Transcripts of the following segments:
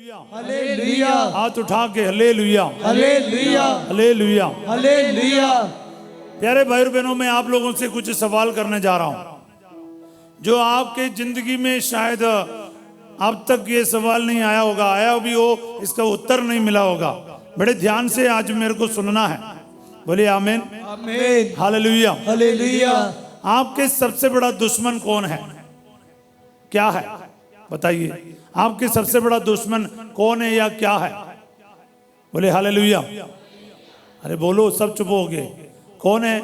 Hallelujah, हाथ उठा के हालेलुया, हालेलुया, हालेलुया। हालेलुया। प्यारे भाई और बहनों, मैं आप लोगों से कुछ सवाल करने जा रहा हूं जो आपके जिंदगी में शायद अब तक ये सवाल नहीं आया होगा, आया भी हो इसका उत्तर नहीं मिला होगा। बड़े ध्यान से आज मेरे को सुनना है। बोलिए आमीन, आमीन, हालेलुया, हालेलुया। आपके सबसे बड़ा दुश्मन कौन है? क्या है बताइए? आपके सबसे बड़ा दुश्मन कौन है या क्या है? बोले हालेलुया। अरे बोलो, सब चुप हो गए। कौन है?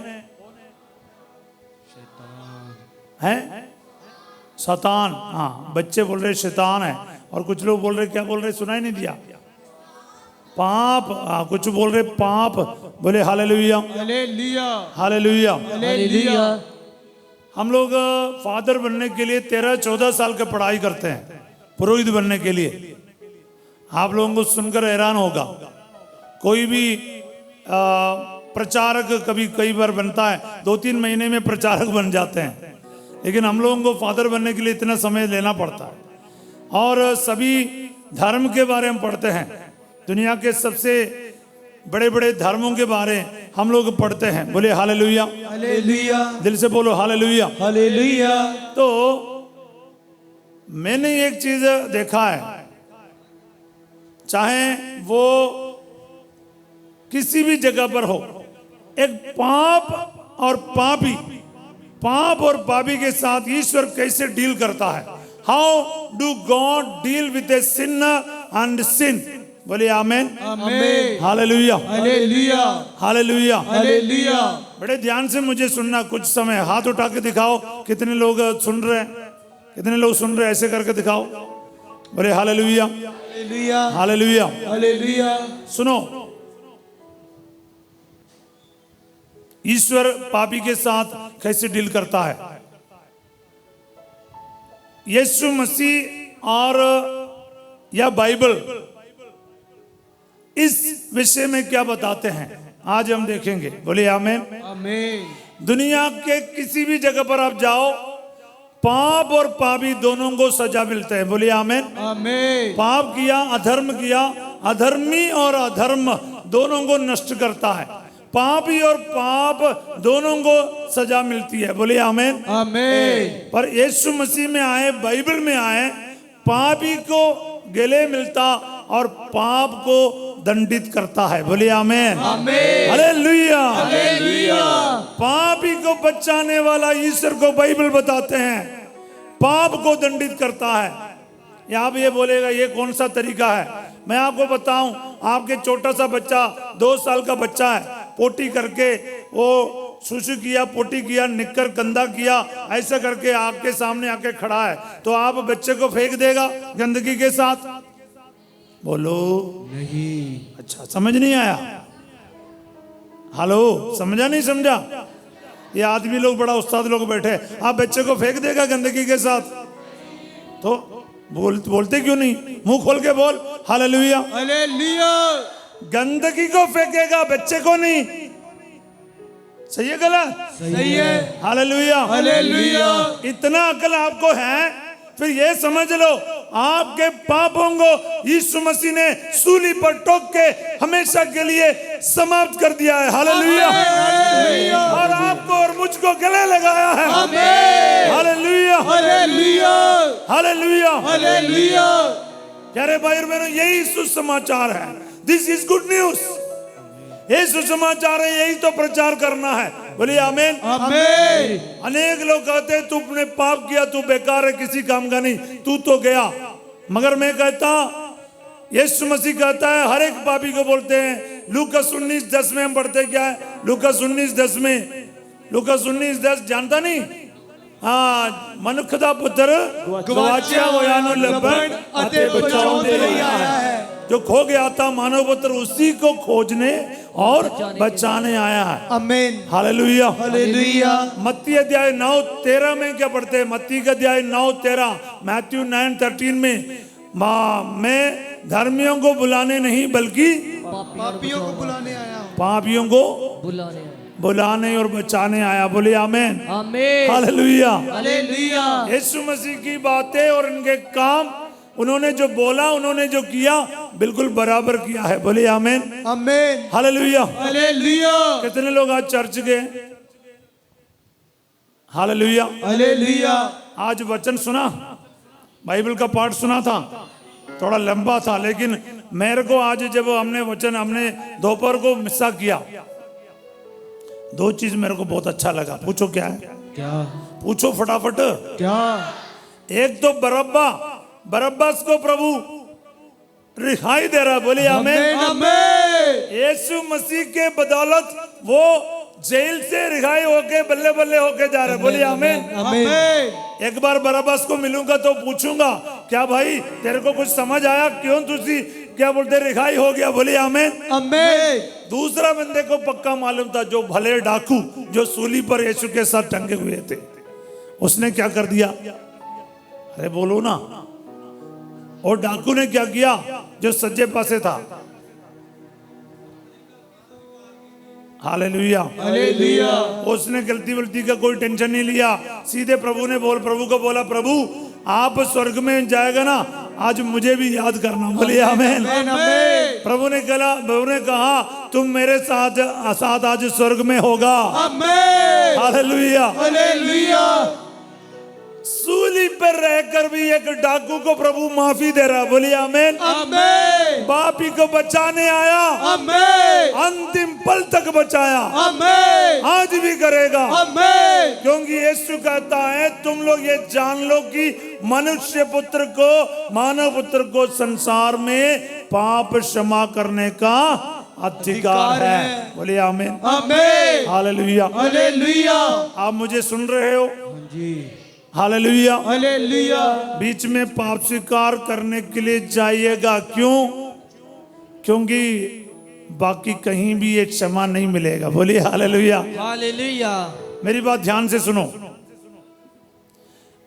हैं? शैतान। हाँ, बच्चे बोल रहे शैतान है, और कुछ लोग बोल रहे, क्या बोल रहे, सुनाई नहीं दिया? पाप। हाँ, कुछ बोल रहे पाप। बोले हालेलुया, हालेलुया, हालेलुया। हालेलुया। हम लोग फादर बनने के लिए 13-14 साल की पढ़ाई करते हैं, पुरोहित बनने के लिए। आप लोगों को सुनकर हैरान होगा, कोई भी प्रचारक कभी कई बार बनता है, 2-3 महीने में प्रचारक बन जाते हैं, लेकिन हम लोगों को फादर बनने के लिए इतना समय लेना पड़ता है। और सभी धर्म के बारे में पढ़ते हैं, दुनिया के सबसे बड़े बड़े धर्मों के बारे हम लोग पढ़ते हैं। बोले हालेलुया, हालेलुया, दिल से बोलो हालेलुया। हालेलुया। तो मैंने एक चीज देखा है, चाहे वो किसी भी जगह पर हो, एक पाप और पापी, पाप और पापी के साथ ईश्वर कैसे डील करता है। How do God deal with a sinner and sin? बोलिए आमीन, आमीन, हालेलुया, हालेलुया, हालेलुया, हालेलुया। बड़े ध्यान से मुझे सुनना। कुछ समय हाथ उठा के दिखाओ, कितने लोग सुन रहे हैं, कितने लोग सुन रहे हैं, ऐसे करके दिखाओ। बोले हालेलुया, हालेलुया, हालेलुया। हालेलुया। सुनो, ईश्वर पापी के साथ कैसे डील करता है। यीशु मसीह और या बाइबल इस विषय में क्या बताते हैं, आज हम देखेंगे। बोलिए आमीन, आमीन। दुनिया के किसी भी जगह पर आप जाओ, पाप और पापी दोनों को सजा मिलते हैं। बोलिए आमीन, आमीन। पाप किया, अधर्म किया, अधर्मी और अधर्म दोनों को नष्ट करता है। पापी और पाप दोनों को सजा मिलती है। बोलिए आमीन, आमीन। पर यीशु मसीह में आए, बाइबल में आए, पापी को गले मिलता और पाप को दंडित करता है। बोलिए आमीन, आमीन, हालेलुया, हालेलुया। पापी को बचाने वाला ईश्वर को बाइबल बताते हैं पाप को दंडित करता है। यहाँ पे ये बोलेगा ये कौन सा तरीका है? मैं आपको बताऊं, आपके छोटा सा बच्चा 2 साल का बच्चा है, पोटी करके वो सुसु किया, पोटी किया, निक्कर गंदा किया, ऐसा करके आपके सामने आके खड़ा है, तो आप बच्चे को फेंक देगा गंदगी के साथ? बोलो नहीं। अच्छा, समझ नहीं आया? हेलो, समझा नहीं समझा? ये आदमी लोग बड़ा उस्ताद लोग बैठे, आप बच्चे को फेंक देगा गंदगी के साथ? तो बोलते क्यों नहीं? मुंह खोल के बोल हालेलुया। हालेलुया। गंदगी को फेंकेगा, बच्चे को नहीं। सही है गलत? सही है। Hallelujah, hallelujah. इतना अकल आपको है, फिर ये समझ लो आपके पापों को यीशु मसीह ने सूली पर टोक के हमेशा के लिए समाप्त कर दिया है। हालेलुया। और आपको और मुझको गले लगाया है। Hallelujah, hallelujah, hallelujah, hallelujah. प्यारे भाई और बहनों, यही सुसमाचार है। This is good news. यही सुसमाचार है, यही तो प्रचार करना है। बोलिए आमीन, आमीन। अनेक लोग कहते हैं तूने पाप किया, तू बेकार है, किसी काम का नहीं, तू तो गया। मगर मैं कहता, यीशु मसीह कहता है, हर एक पापी को बोलते हैं। लूकास 19:10 में हम पढ़ते क्या है? लूकास 19:10 में, लूकास 19:10 जानता नहीं? हाँ, मनुष्य दा पुत्र गवाचिया होया नु लभण अते बचाउंदे रहिया है। जो खो गया था मानव पुत्र उसी को खोजने और बचाने आया है। आमीन, हालेलुया, हालेलुया। मत्ती अध्याय 9:13 में क्या पढ़ते हैं? मत्ती का अध्याय 9:13, मैथ्यू 9:13 में, मैं धर्मियों को बुलाने नहीं बल्कि पापियों को बुलाने आया हूँ। पापियों को बुलाने और बचाने आया। बोले आमीन, आमीन, हालेलुया। हालेलुया। यीशु मसीह की बातें और इनके काम उन्होंने जो बोला, उन्होंने जो किया, बिल्कुल बराबर किया है। बोले आमीन, आमीन, हालेलुया। हालेलुया, कितने लोग आज चर्च गए? Hallelujah, hallelujah. आज वचन सुना, बाइबल का पाठ सुना था, थोड़ा लंबा था, लेकिन मेरे को आज जब हमने दोपहर को मिस्सा किया, दो चीज मेरे को बहुत अच्छा लगा। पूछो क्या है? क्या? पूछो फटाफट। क्या? एक तो बरब्बास को प्रभु रिहाई दे रहा। बोलिए आमीन, आमीन, यीशु मसीह के बदौलत वो जेल से रिहाई होके बल्ले बल्ले होके जा रहे। बोलिए आमीन, आमीन। एक बार बरब्बास को मिलूंगा तो पूछूंगा, क्या भाई तेरे को कुछ समझ आया? क्यों तुझी क्या बोलते रिहाई हो गया? बोलिए आमीन, आमीन। दूसरा बंदे को पक्का मालूम था, जो भले डाकू जो सूली पर यीशु के साथ टंगे हुए थे, उसने क्या कर दिया? अरे बोलो ना। और डाकू ने क्या किया? जो सज्जे पासे था। Hallelujah, hallelujah. उसने गलती का कोई टेंशन नहीं लिया, सीधे प्रभु को बोला, प्रभु आप स्वर्ग में जाएगा ना, आज मुझे भी याद करना। बोलिए आमीन, आमीन। प्रभु ने कहा तुम मेरे साथ आज स्वर्ग में होगा। आमीन, हालेलुया, हालेलुया। सूली पर रहकर भी एक डाकू को प्रभु माफी दे रहा। बोलिए आमीन, आमीन, पापी को बचाने आया, आमीन, अंतिम पल तक बचाया, आमीन, आज भी करेगा। आमीन। क्योंकि यीशु कहता है तुम लोग ये जान लो कि मनुष्य पुत्र को, मानव पुत्र को संसार में पाप क्षमा करने का अधिकार है। बोलिए आमीन, आमीन, हालेलुया, हालेलुया। आप मुझे सुन रहे हो? जी, हालेलुया। हालेलुया। बीच में पाप स्वीकार करने के लिए जाइएगा। क्यों? क्योंकि बाकी कहीं भी ये क्षमा नहीं मिलेगा। बोलिए हालेलुया, हालेलुया। मेरी बात ध्यान से सुनो।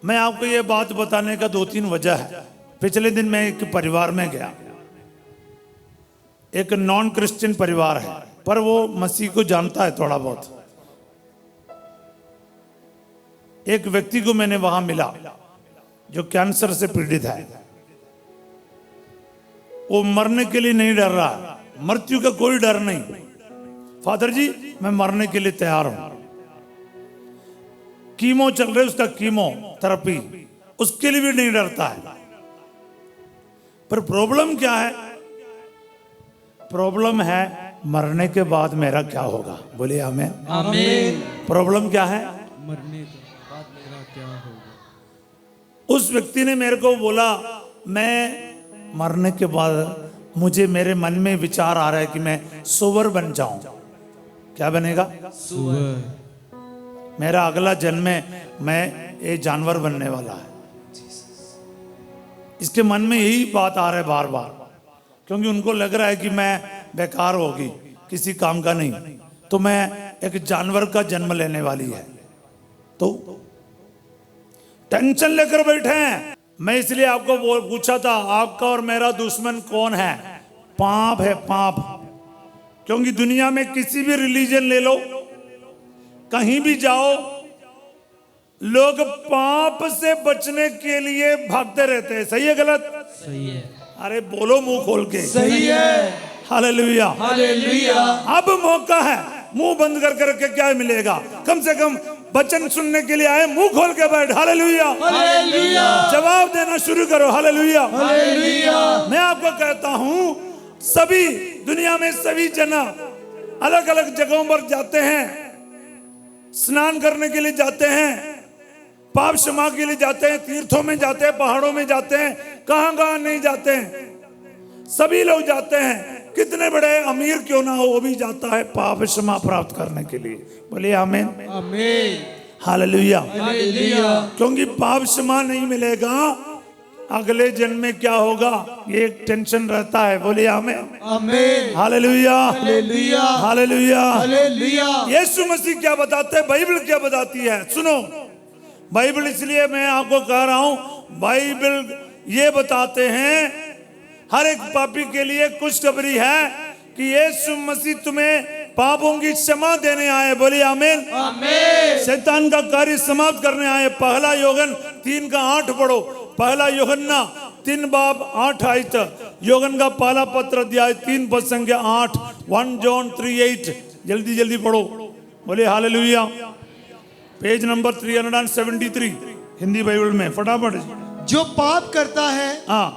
मैं आपको ये बात बताने का 2-3 वजह है। पिछले दिन मैं एक परिवार में गया, एक नॉन क्रिश्चियन परिवार है, पर वो मसीह को जानता है थोड़ा बहुत। एक व्यक्ति को मैंने वहां मिला जो कैंसर से पीड़ित है। वो मरने के लिए नहीं डर रहा, मृत्यु का कोई डर नहीं। फादर जी मैं मरने के लिए तैयार हूं। कीमो चल रही, उसका कीमो थेरेपी, उसके लिए भी नहीं डरता है। पर प्रॉब्लम क्या है? प्रॉब्लम है मरने के बाद मेरा क्या होगा। बोलिए आमीन, आमीन। प्रॉब्लम क्या है? मरने के बाद मेरा क्या होगा? उस व्यक्ति ने मेरे को बोला, मैं मरने के बाद मुझे मेरे मन में विचार आ रहा है कि मैं सूअर बन जाऊं। क्या बनेगा? सूअर। मेरा अगला जन्म में मैं एक जानवर बनने वाला है। इसके मन में यही बात आ रहा है बार बार, क्योंकि उनको लग रहा है कि मैं बेकार होगी, किसी काम का नहीं, तो मैं एक जानवर का जन्म लेने वाली है। तो टेंशन लेकर बैठे हैं। मैं इसलिए आपको पूछा था, आपका और मेरा दुश्मन कौन है? पाप है, पाप। क्योंकि दुनिया में किसी भी रिलीजन ले लो, कहीं भी जाओ, लोग पाप से बचने के लिए भागते रहते हैं। सही है गलत? सही है। अरे बोलो मुंह खोल के। सही है। Hallelujah, hallelujah. अब मौका है। मुंह बंद करके क्या मिलेगा? कम से कम वचन सुनने के लिए आए, मुंह खोल के बैठ। Hallelujah, hallelujah. जवाब देना शुरू करो। Hallelujah, hallelujah. मैं आपको कहता हूं, सभी दुनिया में सभी जना अलग अलग जगहों पर जाते हैं, स्नान करने के लिए जाते हैं, पाप क्षमा के लिए जाते हैं, तीर्थों में जाते हैं, पहाड़ों में जाते हैं, कहां नहीं जाते हैं। सभी लोग जाते हैं। कितने बड़े अमीर क्यों ना हो, वो भी जाता है पाप क्षमा प्राप्त करने के लिए। बोलिए आमीन, आमीन। हालेलुया। हालेलुया। क्योंकि पाप क्षमा नहीं मिलेगा, अगले जन्म में क्या होगा ये एक टेंशन रहता है। बोलिए आमीन, आमीन। Hallelujah, hallelujah. हालेलुया। हालेलुया। यीशु मसीह क्या बताते हैं, बाइबल क्या बताती है? सुनो, बाइबल, इसलिए मैं आपको कह रहा हूं, बाइबल ये बताते हैं हर एक पापी के लिए खुशखबरी है कि यीशु मसीह तुम्हें पापों की क्षमा देने आए। बोलिए आमीन, आमीन। शैतान का कार्य समाप्त करने आए। पहला यूहन्ना 3:8 पढ़ो। पहला यूहन्ना 3 बाब 8 आयत, योगन का पहला पत्र अध्याय 3 पद संख्या 8, 1 जॉन 3:8। जल्दी जल्दी पढ़ो, बोले hallelujah. Page number 373 Hindi Bible में, फटाफट। जो पाप करता है हाँ,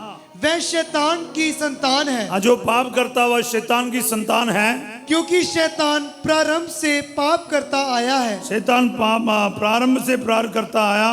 वह शैतान की संतान है, जो पाप करता वह शैतान की संतान है, क्योंकि शैतान प्रारंभ से पाप करता आया है। शैतान प्रारंभ से प्रारंभ करता आया,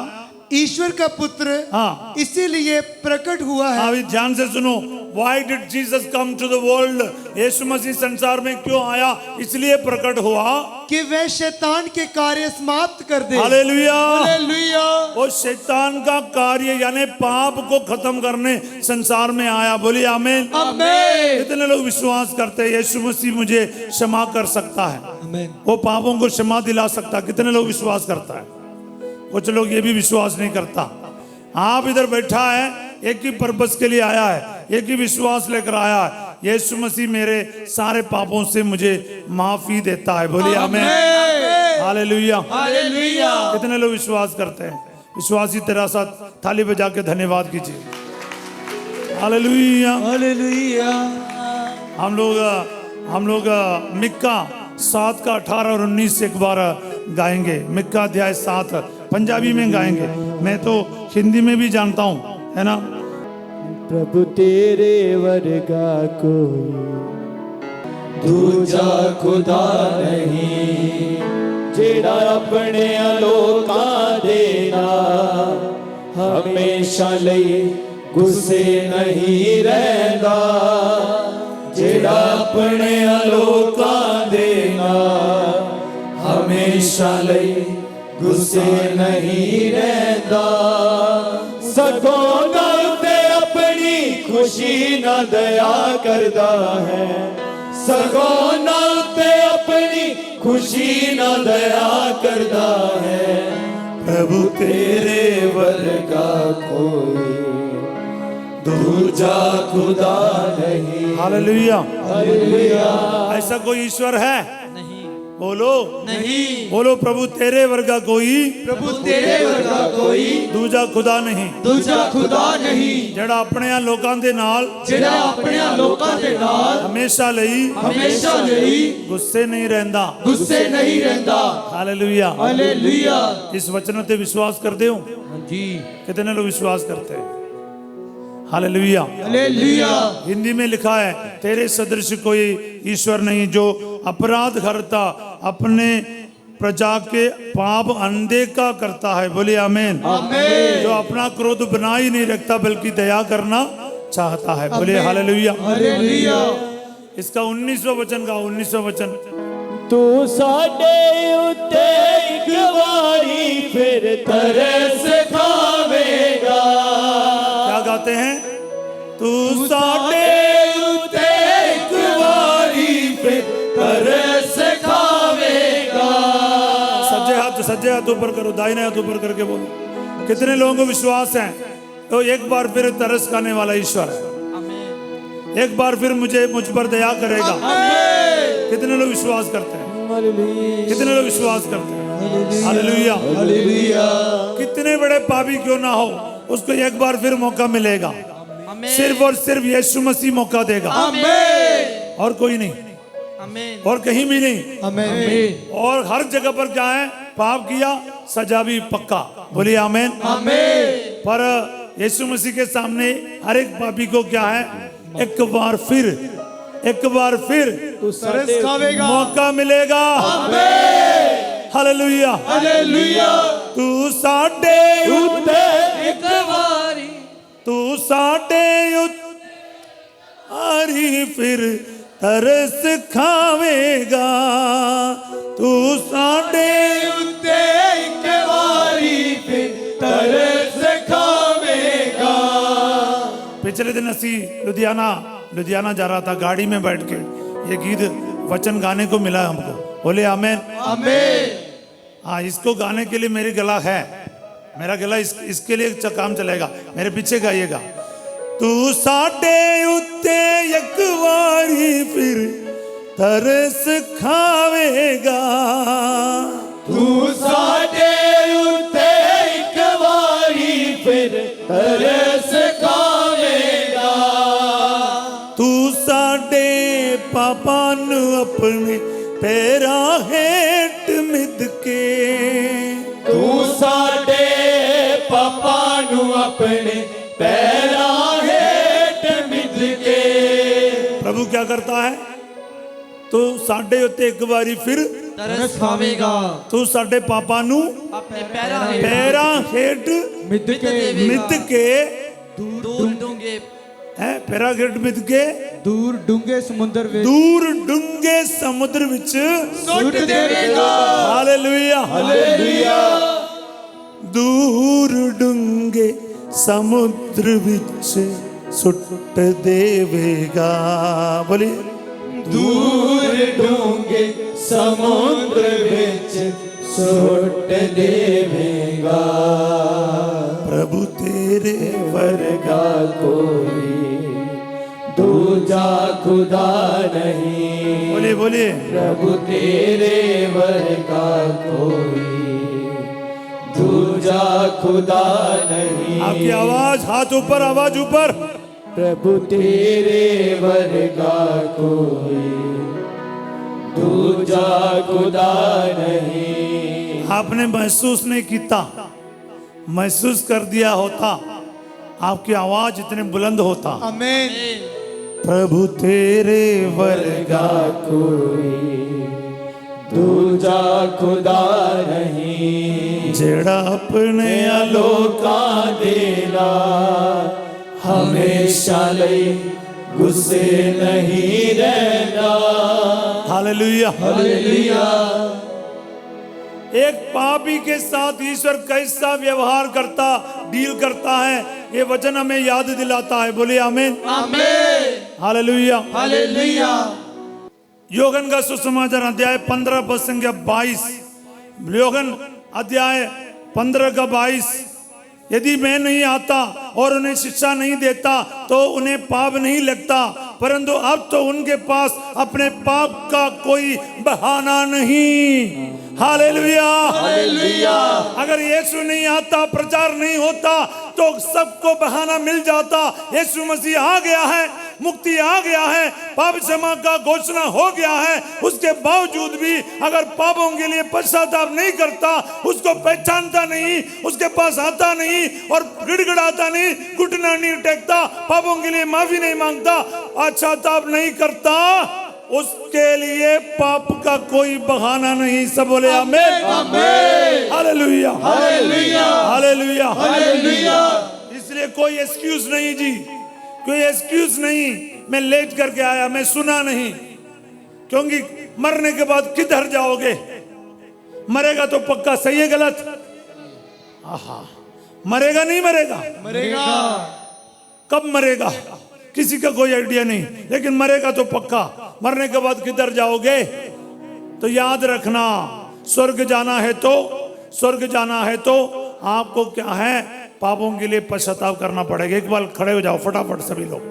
ईश्वर का पुत्र हाँ। इसीलिए प्रकट हुआ है। अभी ध्यान से सुनो, Why did Jesus come to the world? यीशु मसीह संसार में क्यों आया? इसलिए प्रकट हुआ कि वह शैतान के कार्य समाप्त कर दे। हालेलुया। हालेलुया। वो शैतान का कार्य यानी पाप को खत्म करने संसार में आया। बोलिए आमीन। आमीन। कितने लोग विश्वास करते हैं यीशु मसीह मुझे क्षमा कर सकता है, आमीन। वो पापों को क्षमा दिला सकता है? कितने लोग विश्वास करता है? कुछ लोग ये भी विश्वास नहीं करता। आप इधर बैठा है, एक ही पर्पस के लिए आया है, एक ही विश्वास लेकर आया है, यीशु मसीह मेरे सारे पापों से मुझे माफी देता है। बोलिए आमीन। हालेलुया। हालेलुया। कितने लोग विश्वास करते हैं? विश्वासी तेरा साथ ताली बजा के धन्यवाद कीजिए। हालेलुया। हालेलुया। हम लोग मिक्का 7 का 18 और 19 एक बार गाएंगे। मिक्का अध्याय 7 पंजाबी में गाएंगे, मैं तो हिंदी में भी जानता हूँ, है ना। प्रभु तेरे वर्गा कोई दूजा खुदा नहीं, जेड़ा अपने अलोका देना हमेशा लई गुस्से नहीं रहंदा, जेड़ा अपने अलोका देना हमेशा लई गुस्से नहीं रहंदा, सगों गल ते अपनी खुशी ना दया करदा है, सगों नाल ते अपनी खुशी ना दया करदा है, प्रभु तेरे वर्गा कोई दूजा खुदा नहीं। हालेलुया। हालेलुया। ऐसा कोई ईश्वर है? नहीं। बोलो नहीं। बोलो, प्रभु तेरे वर्गा कोई, प्रभु तेरे वर्गा कोई दूजा खुदा नहीं, दूजा खुदा नहीं, जेड़ा अपने लोकां दे नाल, जेड़ा अपने लोकां दे नाल हमेशा लई हमेशा लई गुस्से नहीं रहंदा। गुस्से नहीं रहंदा। हालेलुया। हालेलुया। इस वचन ते विश्वास करते हो? जी। कितने लोग विश्वास करते हैं? हालेलुया। हालेलुया। हिंदी में लिखा है, तेरे सदृश कोई ईश्वर नहीं जो अपराध करता अपने प्रजा के पाप अनदेखा करता है। बोलिए आमीन। आमीन। जो अपना क्रोध बना ही नहीं रखता बल्कि दया करना चाहता है। बोलिए हालेलुया। हालेलुया। इसका 19वां वचन का 19वां वचन, तू साडे उत्ते एक बारी फिर तरस खावेगा। क्या गाते हैं? तू साडे उत्ते एक बारी फिर तरस खावेगा। सज्जे हाथ ऊपर करो, दाहिने हाथ ऊपर करके बोलो। कितने लोगों को विश्वास है तो एक बार फिर तरस खाने वाला ईश्वर है, एक बार फिर मुझ पर दया करेगा। कितने लोग विश्वास करते हैं? कितने लोग विश्वास करते हैं? हालेलुया। हालेलुया। कितने बड़े पापी क्यों ना हो, उसको एक बार फिर मौका मिलेगा। सिर्फ और सिर्फ यीशु मसीह मौका देगा, आमीन। और कोई नहीं, आमीन। और कहीं भी नहीं। आमीन। और हर जगह पर क्या है? पाप किया सजा भी पक्का। बोलिए आमीन। आमीन। पर यीशु मसीह के सामने हर एक पापी को क्या है? एक बार फिर तरस खावेगा, मौका मिलेगा। हालेलुया। हालेलुया। तू साडे उत्ते एक बारी तू साडे आरी फिर तरस खावेगा। तू साडे उत्ते एक बारी फिर तरस खावेगा। पिछले दिन असी लुधियाना जा रहा था, गाड़ी में बैठ के ये गीत वचन गाने को मिला हमको। बोले आमीन। आमीन। हाँ, इसको गाने के लिए मेरी गला है, मेरा गला इसके लिए काम चलेगा। मेरे पीछे गाइएगा। तू साडे उत्ते एक बारी फिर तरस खावेगा। तू साडे उत्ते एक बारी फिर तरस खावेगा। तू साडे पापां नू अपने पैरां हेठ मिद के, तू साडे पापां नू अपने पैरां हेठ मिद के। प्रभु क्या करता है? तू साडे उत्ते एक बारी फिर तरस खावेगा, तू साडे पापां नू अपने पैरां पैरां हेठ मिद के, मिद के दूर डूंगे है, पैरां हेठ मिद के दूर डूंगे समुद्र विच दूर डूंगे समुद्र विच सुट देवेगा। हालेलुया, हालेलुया। दूर डूंगे समुद्र विच सुट देवेगा। बोलिए, दूर डूंगे समुद्र विच सुट देवेगा। प्रभु तेरे वर्गा कोई दूजा खुदा नहीं। बोलिए बोलिए, प्रभु तेरे वर्गा कोई दूजा खुदा नहीं। आपकी आवाज, हाथ ऊपर, आवाज ऊपर। प्रभु तेरे वर्गा कोई दूजा खुदा नहीं। आपने महसूस नहीं किया, महसूस कर दिया होता, आपकी आवाज इतने बुलंद होता। आमीन। प्रभु तेरे वर्गा वर्गा कोई दूजा खुदा नहीं। जेड़ा अपने लोका देना हमेशा लई गुस्से नहीं रहना। हालेलुया। हालेलुया। एक पापी के साथ ईश्वर कैसा व्यवहार करता, डील करता है, ये वचन हमें याद दिलाता है। बोलिए आमीन। आमीन। हालेलुया। हालेलुया। योगन का सुसमाचार अध्याय 15 पद संख्या 22। योगन अध्याय 15 का 22। यदि मैं नहीं आता और उन्हें शिक्षा नहीं देता तो उन्हें पाप नहीं लगता, परंतु अब तो उनके पास अपने पाप का कोई बहाना नहीं। हालेलुया। हालेलुया। अगर यीशु नहीं आता, प्रचार नहीं होता, तो सबको बहाना मिल जाता। यीशु मसीह आ गया है, मुक्ति आ गया है, पाप क्षमा का घोषणा हो गया है, उसके बावजूद भी अगर पापों के लिए पश्चाताप नहीं करता, उसको पहचानता नहीं, उसके पास आता नहीं और गिड़गिड़ाता नहीं, घुटना नहीं टेकता, पापों के लिए माफी नहीं मांगता, पश्चाताप नहीं करता, उसके लिए पाप का कोई बहाना नहीं। सब बोले आमीन। आमीन। हालेलुया। हालेलुया। हालेलुया। हालेलुया। इसलिए कोई एक्सक्यूज नहीं जी, कोई एक्सक्यूज नहीं, मैं लेट करके आया, मैं सुना नहीं, क्योंकि मरने के बाद किधर जाओगे? मरेगा तो पक्का, सही है गलत? आहा, मरेगा नहीं मरेगा? मरेगा। कब मरेगा किसी का कोई आइडिया नहीं, लेकिन मरेगा तो पक्का। मरने के बाद किधर जाओगे? तो याद रखना, स्वर्ग जाना है तो, स्वर्ग जाना है तो आपको क्या है, पापों के लिए पश्चाताप करना पड़ेगा। एक बार खड़े हो जाओ फटाफट सभी लोग,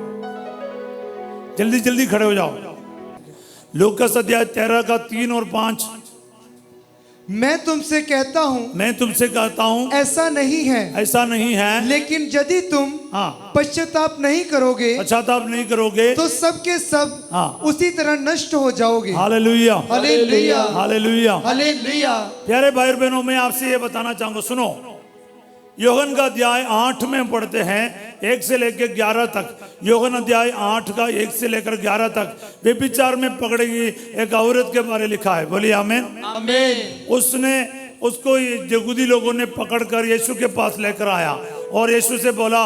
जल्दी जल्दी खड़े हो जाओ। लूकास अध्याय 13 का 3 और 5। मैं तुमसे कहता हूँ, मैं तुमसे कहता हूँ ऐसा नहीं है, ऐसा नहीं है, लेकिन यदि तुम हाँ, पश्चाताप नहीं करोगे पश्चाताप नहीं करोगे तो सबके सब हाँ, उसी तरह नष्ट हो जाओगे। हालेलुया। हालेलुया। हालेलुया। हालेलुया। प्यारे भाई बहनों, मैं आपसे ये बताना चाहूंगा, सुनो, यूहन्ना का अध्याय 8 में पढ़ते हैं 1 से लेकर 11 तक। यूहन्ना अध्याय 8 का 1 से लेकर 11 तक व्यभिचार में पकड़ी गई एक औरत के बारे लिखा है। बोलिए आमीन। आमीन। उसको यहूदी लोगों ने पकड़कर यीशु के पास लेकर आया और यीशु से बोला,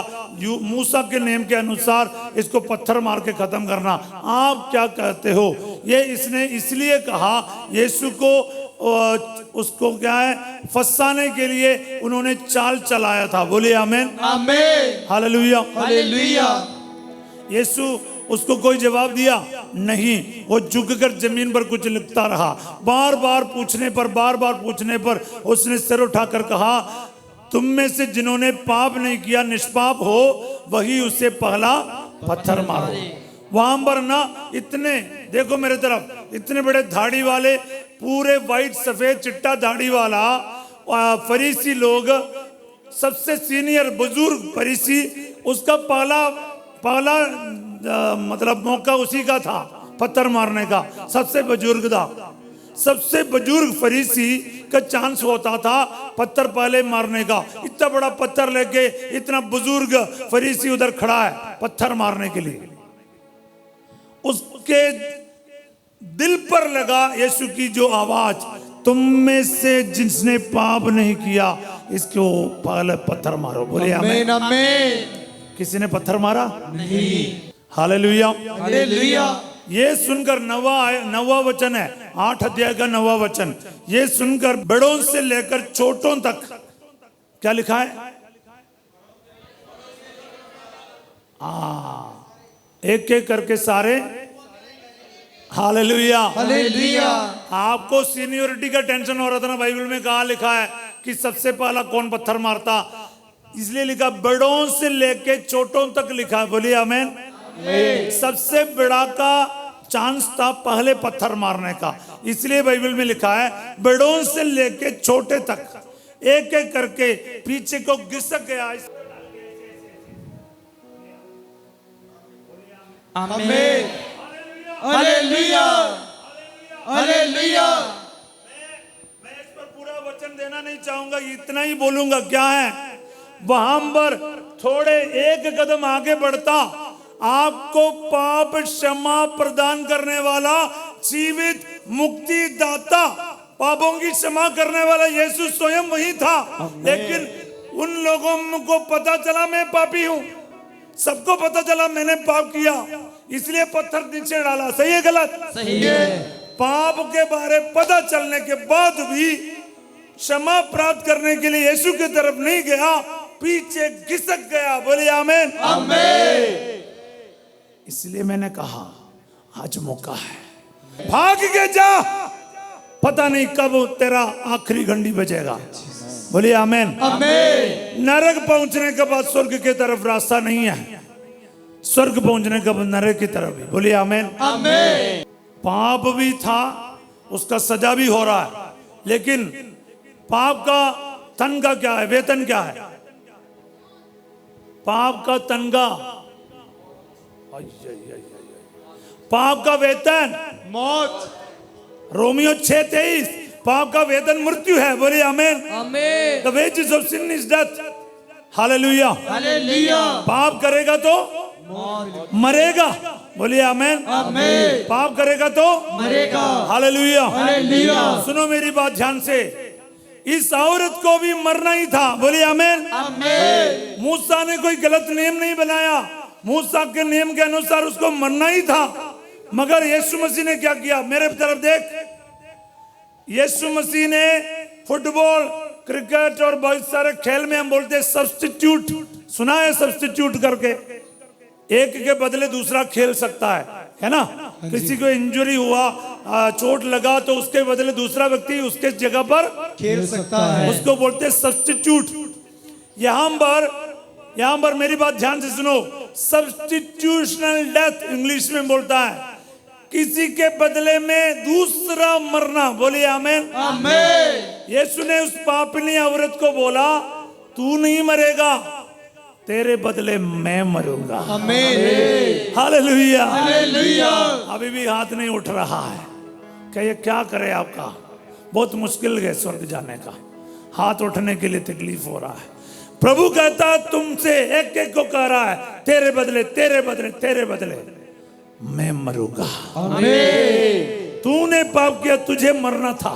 मूसा के नियम के अनुसार इसको पत्थर मार के खत्म करना, आप क्या कहते हो? ये इसने इसलिए कहा, यीशु को उसको क्या है, फंसाने के लिए उन्होंने चाल चलाया था। बोलिए आमीन। आमीन। हालेलुया। हालेलुया। यीशु उसको कोई जवाब दिया नहीं, वो झुककर जमीन पर कुछ लिखता रहा। बार बार पूछने पर उसने सिर उठाकर कहा, तुम में से जिन्होंने पाप नहीं किया, निष्पाप हो, वही उसे पहला पत्थर मारो। वहां पर ना इतने, देखो मेरे तरफ, इतने बड़े दाढ़ी वाले, पूरे वाइट सफेद चिट्टा दाढ़ी वाला फरीसी लोग, सबसे सीनियर बुजुर्ग फरीसी, उसका पहला मतलब मौका उसी का था पत्थर मारने का, सबसे बुजुर्ग था। सबसे बुजुर्ग फरीसी का चांस होता था पत्थर पहले मारने का। इतना बड़ा पत्थर लेके इतना बुजुर्ग फरीसी उधर खड़ा है पत्थर मारने के लिए। उसके दिल पर लगा यीशु की जो आवाज, तुम में से जिसने पाप नहीं किया इसको पहले पत्थर मारो। बोले आमीन आमीन। किसी ने पत्थर मारा नहीं। Hallelujah hallelujah. ये सुनकर नवा वचन है, 8 अध्याय का 9वां वचन। ये सुनकर बड़ों से लेकर छोटों तक, क्या लिखा है? एक एक करके सारे हालेलुया हालेलुया। आपको सीनियोरिटी का टेंशन हो रहा था ना, बाइबल में कहाँ लिखा है कि सबसे पहला कौन पत्थर मारता? इसलिए लिखा बड़ों से लेके छोटों तक लिखा है। बोलिए आमीन। सबसे बड़ा का चांस था पहले पत्थर मारने का, इसलिए बाइबल में लिखा है बड़ों से लेके छोटे तक एक एक करके पीछे को घिसक गया। आमीन। Hallelujah hallelujah. मैं इस पर पूरा वचन देना नहीं चाहूंगा, इतना ही बोलूंगा। क्या है वहां पर थोड़े एक कदम आगे बढ़ता, आपको पाप क्षमा प्रदान करने वाला जीवित मुक्ति दाता, पापों की क्षमा करने वाला यीशु स्वयं वही था। लेकिन उन लोगों को पता चला मैं पापी हूं, सबको पता चला मैंने पाप किया, इसलिए पत्थर नीचे डाला। सही है गलत? सही है। पाप के बारे पता चलने के बाद भी क्षमा प्राप्त करने के लिए यीशु की तरफ नहीं गया, पीछे घिसक गया। बोलिए आमीन आमीन। इसलिए मैंने कहा आज मौका है, भाग के जा, पता नहीं कब तेरा आखिरी घंटी बजेगा। बोलिए आमीन आमीन। नरक पहुंचने के बाद स्वर्ग की तरफ रास्ता नहीं है, स्वर्ग पहुंचने के बाद नरक की तरफ भी। बोलिए आमीन आमीन। पाप भी था, उसका सजा भी हो रहा है, लेकिन पाप का तनखा क्या है? वेतन क्या है? पाप का तनखा, पाप का वेतन मौत। रोमियो 6:23, पाप का वेतन मृत्यु है। बोलिए आमीन। आमीन। The wages of sin is death. हालेलुया। हालेलुया। पाप करेगा तो मरेगा। बोलिए आमीन आमीन। पाप करेगा तो मरेगा। हालेलुया। हालेलुया। सुनो मेरी बात ध्यान से, इस औरत को भी मरना ही था। बोलिए आमीन आमीन। मूसा ने कोई गलत नियम नहीं बनाया, मूसा के नियम के अनुसार उसको मरना ही था। मगर यीशु मसीह ने क्या किया? मेरे तरफ देख। यीशु मसीह ने फुटबॉल, क्रिकेट और बहुत सारे खेल में हम बोलते हैं सब्स्टिट्यूट, सुना है सब्स्टिट्यूट करके? एक के बदले दूसरा खेल सकता है ना? किसी को इंजरी हुआ, चोट लगा, तो उसके बदले दूसरा व्यक्ति उसके जगह पर खेल सकता है, उसको बोलते हैं सब्स्टिट्यूट। यहां पर मेरी बात ध्यान से सुनो, सब्स्टिट्यूशनल डेथ इंग्लिश में बोलता है, किसी के बदले में दूसरा मरना। बोलिए आमीन आमीन। यीशु ने उस पापनी औरत को बोला, तू नहीं मरेगा, तेरे बदले मैं मरूंगा। आमीन। हालेलुया। हालेलुया। अभी भी हाथ नहीं उठ रहा है, क्या ये क्या करे? आपका बहुत मुश्किल है स्वर्ग जाने का, हाथ उठने के लिए तकलीफ हो रहा है। प्रभु कहता तुमसे एक एक को कह रहा है, तेरे बदले तेरे बदले तेरे बदले मैं मरूंगा। आमीन। तूने पाप किया, तुझे मरना था,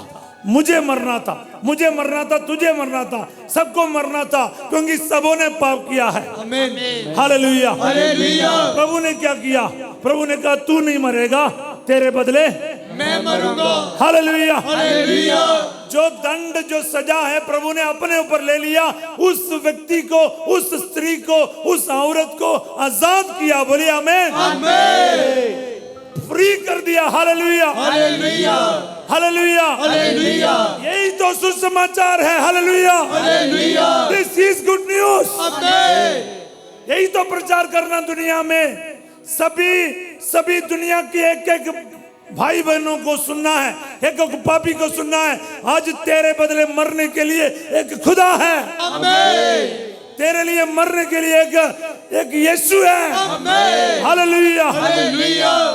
मुझे मरना था, मुझे मरना था, तुझे मरना था, सबको मरना था, क्योंकि सबों ने पाप किया है। आमीन। हालेलुया। हालेलुया। प्रभु ने क्या किया? प्रभु ने कहा तू नहीं मरेगा, तेरे बदले मैं मरूंगा। हालेलुया। हालेलुया। जो दंड, जो सजा है प्रभु ने अपने ऊपर ले लिया, उस व्यक्ति को, उस स्त्री को, उस औरत को आजाद किया। बोलिए आमीन। आमीन। फ्री कर दिया। हालेलुया। हालेलुया। हालेलुया। हालेलुया। यही तो सुसमाचार है। Hallelujah. Hallelujah. This is good news. आमीन। यही तो प्रचार करना दुनिया में, सभी दुनिया के एक एक भाई बहनों को सुनना है, एक एक पापी को सुनना है। आज तेरे बदले मरने के लिए एक खुदा है। आमीन। तेरे लिए मरने के लिए एक यीशु है। हालेलुया।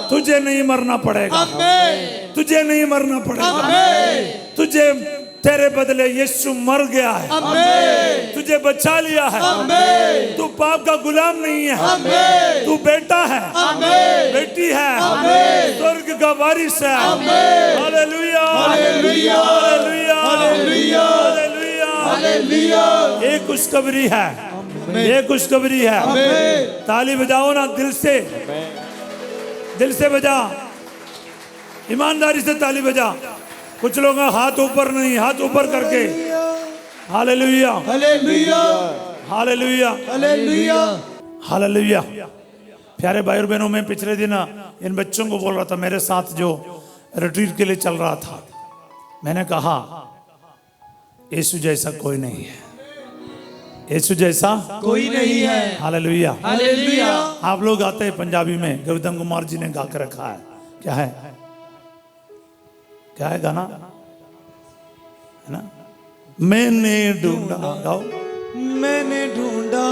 तुझे नहीं मरना पड़ेगा, तुझे नहीं मरना पड़ेगा। तुझे तेरे बदले यीशु मर गया है, तुझे बचा लिया है। तू पाप का गुलाम नहीं है, तू बेटा है, बेटी है, स्वर्ग का वारिस है। Hallelujah, hallelujah, hallelujah, hallelujah. ये खुशखबरी है, ये खुशखबरी है। ताली बजाओ ना दिल से बजा, ईमानदारी से ताली बजा। कुछ लोग हाथ ऊपर नहीं, हाथ ऊपर करके hallelujah, hallelujah, hallelujah, hallelujah, hallelujah. प्यारे भाई और बहनों, मैं पिछले दिन इन बच्चों को बोल रहा था, मेरे साथ जो रिट्रीट के लिए चल रहा था, मैंने कहा यीशु जैसा कोई नहीं है, यीशु जैसा कोई नहीं है। Hallelujah, hallelujah. आप लोग आते हैं पंजाबी में, गौतम कुमार जी ने गा कर रखा है। क्या है, क्या है गाना, है ना? मैंने ढूंढा, गाओ। मैंने ढूंढा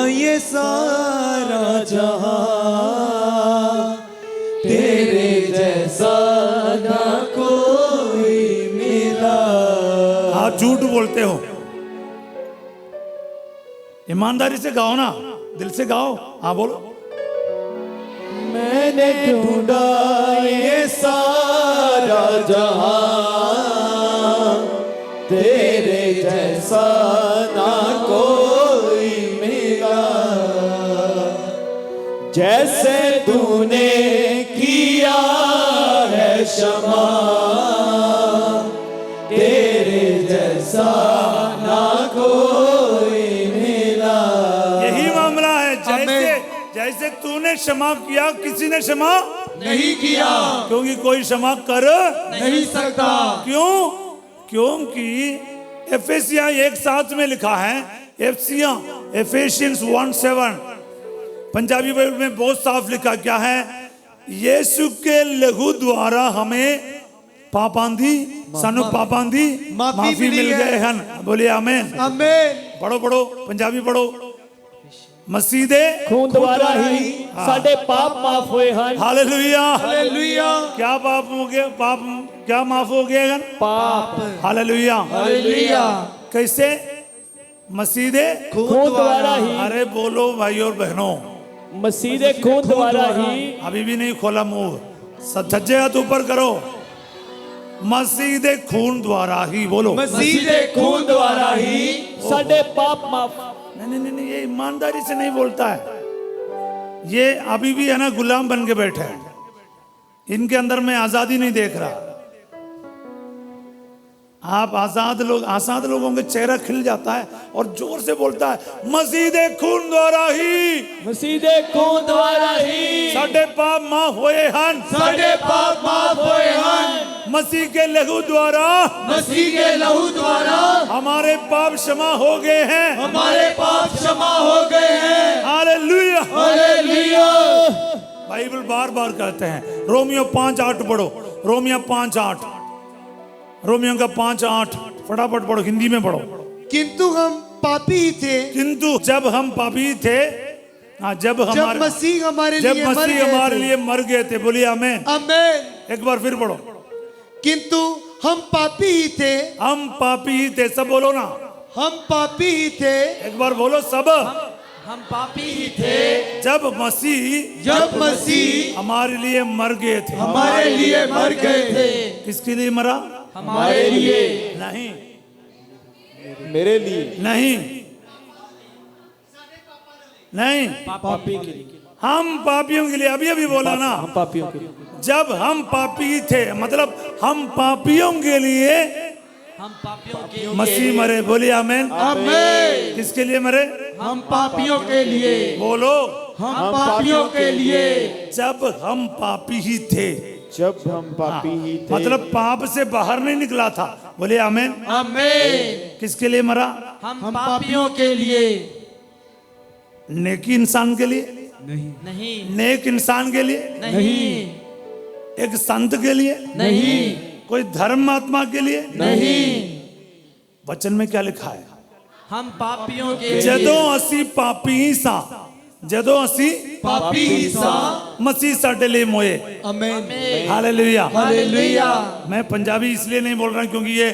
ये सारा जहां, तेरे जैसा ना कोई मिला। आप झूठ बोलते हो, ईमानदारी से गाओ ना, दिल से गाओ। हाँ बोलो। मैंने ढूंढा ये सारा जहां, तेरे जैसा ना कोई मिला। जैसे तूने किया है क्षमा, तेरे जैसा ना कोई मिला। यही मामला है। जैसे तूने क्षमा किया, किसी ने क्षमा नहीं किया, क्योंकि कोई क्षमा कर नहीं सकता। क्यों? क्योंकि एफेसिया 1:7 में लिखा है, एफेसियंस 1:7 पंजाबी बाइबल में बहुत साफ लिखा। क्या है? यीशु के लहू द्वारा हमें पापांधी, सानू पापांधी माफी मिल गए हन। बोलिए आमीन। आमीन। पढ़ो पढ़ो, पंजाबी पढ़ो। मसीह दे खून द्वारा ही साडे पाप माफ हुए हैं। Hallelujah, hallelujah. क्या पाप हो गया? पाप क्या माफ हो गया? पाप हालेलुया, हालेलुया। कैसे? मसीह दे खून द्वारा ही, अरे बोलो भाई और बहनों, मसीह दे खून द्वारा ही। अभी भी नहीं खोला मुंह, सज्जे हाथ ऊपर करो। मसीह दे खून द्वारा ही, बोलो। मसीह दे खून द्वारा ही साडे पाप माफ। नहीं, ये ईमानदारी से नहीं बोलता है। ये अभी भी है ना, गुलाम बन के बैठे हैं। इनके अंदर में आजादी नहीं देख रहा। आप आजाद लोगों के चेहरा खिल जाता है और जोर से बोलता है, मसीह दे खून द्वारा ही, मसीह दे खून द्वारा ही साडे पाप माफ होए हन, साडे पाप माफ होए हन। मसीह के लहू द्वारा, मसीह के लहू द्वारा हमारे पाप क्षमा हो गए हैं, हमारे पाप क्षमा हो गए हैं। हालेलुया। हालेलुया। बाइबल बार बार कहते हैं। रोमियो 5:8 पढ़ो, रोमियो 5:8, रोमियो का 5:8 फटाफट पढ़ो, हिंदी में पढ़ो। किंतु हम पापी ही थे, किंतु जब हम पापी थे, जब मसीह हमारे लिए मर गए थे। बोलिए आमीन। आमीन। एक बार फिर पढ़ो। किंतु हम पापी ही थे, हम पापी ही थे, सब बोलो ना। हम पापी ही थे, एक बार बोलो सब। हम पापी ही थे, जब मसीह हमारे लिए मर गए थे। हमारे लिए मर गए थे। किसके लिए मरा? हमारे लिए नहीं, मेरे लिए नहीं, नहीं, पापी के लिए। हम पापियों के लिए। अभी अभी बोला ना, हम पापियों के लिए। जब हम पापी थे, मतलब हम पापियों के लिए, हम पापियों के मसीह मरे। बोलिए आमीन। आमीन। किसके लिए मरे? हम पापियों के लिए। बोलो। हम पापियों के लिए। जब हम पापी ही थे, जब हम पापी ही थे, मतलब पाप से बाहर नहीं निकला था। बोलिए आमीन। आमीन। किसके लिए मरा? हम पापियों के लिए। नेकी इंसान के लिए नहीं, नेक इंसान के लिए नहीं, एक संत के लिए नहीं, कोई धर्मात्मा के लिए नहीं। वचन में क्या लिखा है? हम पापियों के लिए ਜਦੋਂ ਅਸੀਂ ਪਾਪੀ ਸਾਂ, ਜਦੋਂ ਅਸੀਂ पापी सा मसीह साडे लिए मोए। आमीन हालेलुया। हालेलुया। मैं पंजाबी इसलिए नहीं बोल रहा क्योंकि ये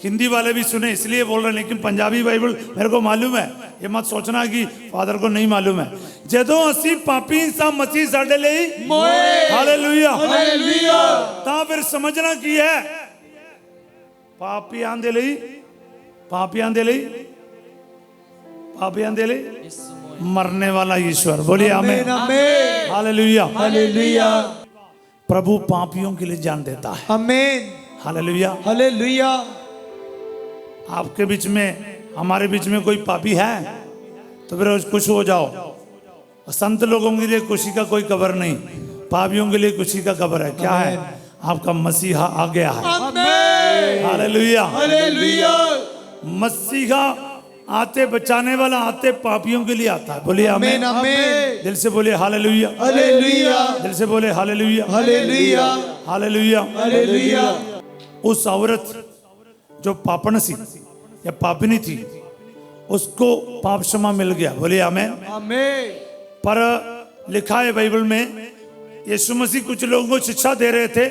हिंदी वाले भी सुने इसलिए बोल रहे हैं, लेकिन पंजाबी बाइबल मेरे को मालूम है। ये मत सोचना कि फादर को नहीं मालूम है। ਜਦੋਂ ਅਸੀਂ ਪਾਪੀ ਸਾਂ ਮਸੀਹ ਸਾਡੇ ਲਈ मोए। हालेलुया। हालेलुया। ਤਾਂ ਫਿਰ ਸਮਝਣਾ ਕੀ ਹੈ? ਪਾਪੀਆਂ ਦੇ ਲਈ, ਪਾਪੀਆਂ ਦੇ ਲਈ, ਪਾਪੀਆਂ ਦੇ ਲਈ मरने वाला ईश्वर। बोलिए आमीन। आमीन हालेलुया। हालेलुया। प्रभु पापियों के लिए जान देता है। आमीन हालेलुया। हालेलुया। आपके बीच में, हमारे बीच में कोई पापी है तो फिर खुश हो जाओ। संत लोगों के लिए खुशी का कोई खबर नहीं, पापियों के लिए खुशी का खबर है। क्या है? आपका मसीहा आ गया है। आमीन हालेलुया। हालेलुया। मसीहा आते बचाने वाला आते पापियों के लिए आता है। बोलिए आमीन। आमीन दिल से बोलिए हालेलुया। हालेलुया दिल से बोले हालेलुया। Hallelujah hallelujah. हालेलुया। उस औरत जो पापण सी या पापिनी थी, उसको पाप क्षमा मिल गया। बोलिए आमीन। आमीन पर लिखा है बाइबल में, यीशु मसीह कुछ लोगों को शिक्षा दे रहे थे,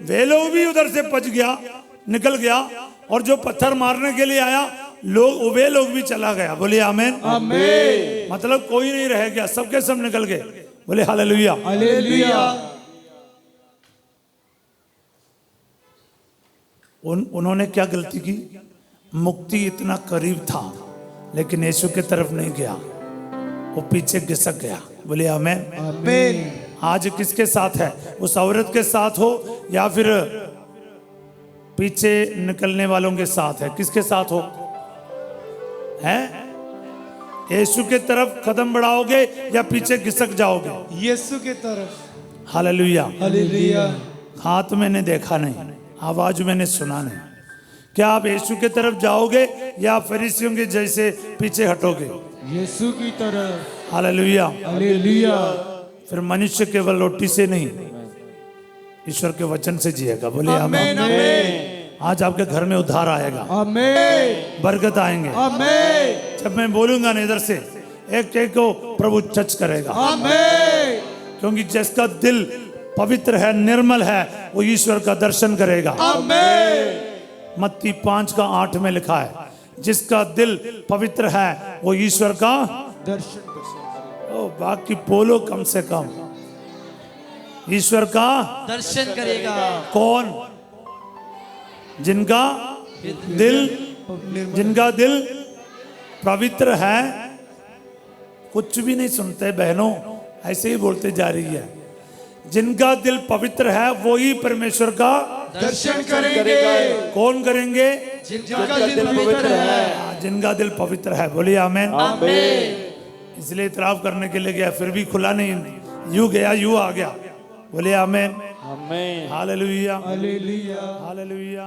वे लोग भी उधर से बच गया, निकल गया, और जो पत्थर मारने के लिए आया वे लोग भी चला गया। बोलिए आमीन। आमीन मतलब कोई नहीं रह गया, सबके सब निकल गए। बोले हालेलुया। हालेलुया। उन्होंने क्या गलती की? मुक्ति इतना करीब था लेकिन यीशु की तरफ नहीं गया, वो पीछे घिसक गया। बोले आमीन। आमीन। आज किसके साथ है? उस औरत के साथ हो या फिर पीछे निकलने वालों के साथ है? किसके साथ हो? हैं? यीशु के तरफ कदम बढ़ाओगे या पीछे घिसक जाओगे? यीशु की तरफ। हालेलुया। हालेलुया। हाथ मैंने देखा नहीं, आवाज मैंने सुना नहीं। क्या आप यीशु के तरफ जाओगे या फरीसियों के जैसे पीछे हटोगे? यीशु की तरफ। हालेलुया। हालेलुया। फिर मनुष्य केवल रोटी से नहीं, ईश्वर के वचन से जिएगा। बोले आमीन आमीन। आमीन आज आपके घर में उद्धार आएगा, आमीन बरकत आएंगे। आमीन जब मैं बोलूंगा ना इधर से, एक एक को प्रभु टच करेगा। आमीन। क्योंकि जिसका दिल पवित्र है, निर्मल है, वो ईश्वर का दर्शन करेगा। आमीन। मत्ती 5:8 में लिखा है, जिसका दिल पवित्र है वो ईश्वर का दर्शन। ओ बाकी बोलो कम से कम, ईश्वर का दर्शन करेगा। कौन? जिनका दिल पवित्र है। कुछ भी नहीं सुनते बहनों, ऐसे ही बोलते जा रही है। जिनका दिल पवित्र है वो ही परमेश्वर का दर्शन करेंगे। कौन करेंगे? जिनका दिल पवित्र है। जिनका दिल पवित्र है। बोलिए आमीन। आमीन। इसलिए इतराफ करने के लिए गया, फिर भी खुला नहीं, यूं गया यूं आ गया। बोलिए आमीन। आमीन। हालेलुया। हालेलुया। हालेलुया।